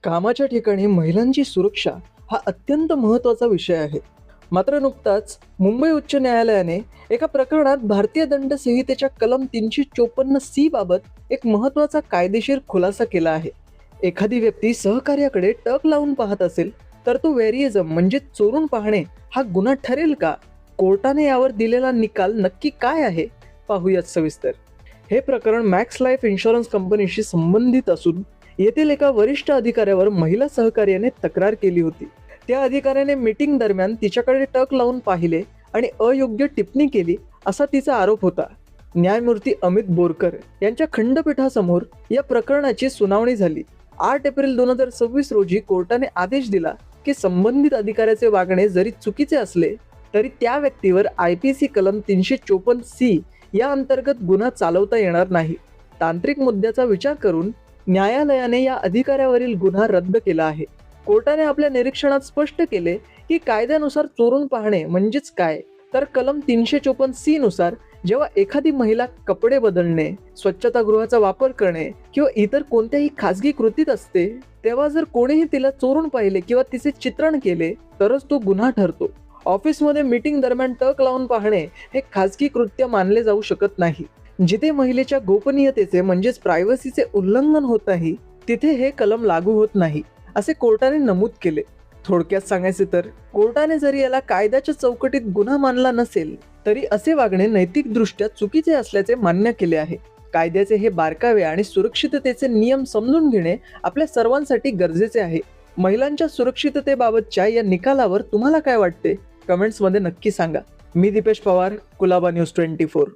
कामाच्या ठिकाणी महिलांची सुरक्षा हा अत्यंत महत्त्वाचा विषय आहे. मात्र नुकताच मुंबई उच्च न्यायालयाने एका प्रकरणात भारतीय दंड संहितेच्या कलम 354C बाबत एक महत्त्वाचा कायदेशीर खुलासा केला आहे. एखादी व्यक्ती सहकार्याकडे टक लावून पाहत असेल तर तो वेरिएझम म्हणजे चोरून पाहणे हा गुन्हा ठरेल का? कोर्टाने यावर दिलेला निकाल नक्की काय आहे? पाहूयात सविस्तर. हे प्रकरण मॅक्स लाईफ इन्शुरन्स कंपनीशी संबंधित असून येथील एका वरिष्ठ अधिकाऱ्यावर महिला सहकार्याने तक्रार केली होती. त्या अधिकाऱ्याने मीटिंग दरम्यान तिच्याकडे टक लावून पाहिले आणि अयोग्य टिप्पणी केली असा तिचा आरोप होता. न्यायमूर्ती अमित बोरकर यांच्या खंडपीठासमोर या प्रकरणाची सुनावणी झाली. 8 एप्रिल 2026 रोजी कोर्टाने आदेश दिला की संबंधित अधिकाऱ्याचे वागणे जरी चुकीचे असले तरी त्या व्यक्तीवर IPC कलम 354C या अंतर्गत गुन्हा चालवता येणार नाही. तांत्रिक मुद्द्याचा विचार करून न्यायालयाने या अधिकाऱ्यावरील गुन्हा रद्द केला आहे. कोर्टाने आपल्या निरीक्षणात स्पष्ट केले की कायद्यानुसार चोरून पाहणे म्हणजेच काय, तर कलम 354C नुसार जेव्हा एखादी महिला कपडे बदलणे, स्वच्छतागृहाचा वापर करणे किंवा इतर कोणत्याही खासगी कृतीत असते, तेव्हा जर कोणीही तिला चोरून पाहिले किंवा तिचे चित्रण केले तरच तो गुन्हा ठरतो. ऑफिसमध्ये मीटिंग दरम्यान टक लावून पाहणे हे खासगी कृत्य मानले जाऊ शकत नाही. जिथे महिलेच्या गोपनीयतेचे म्हणजेच प्रायव्हसीचे उल्लंघन होत आहे तिथे हे कलम लागू होत नाही, असे कोर्टाने नमूद केले. थोडक्यात सांगायचे तर कोर्टाने जरी याला कायद्याच्या चौकटीत गुन्हा मानला नसेल तरी असे वागणे नैतिकदृष्ट्या चुकीचे असल्याचे मान्य केले आहे. कायद्याचे हे बारकावे आणि सुरक्षिततेचे नियम समजून घेणे आपल्या सर्वांसाठी गरजेचे आहे. महिलांच्या सुरक्षिततेबाबतच्या या निकालावर तुम्हाला काय वाटते? कमेंट्समध्ये नक्की सांगा. मी दीपेश पवार, कुलाबा न्यूज 24.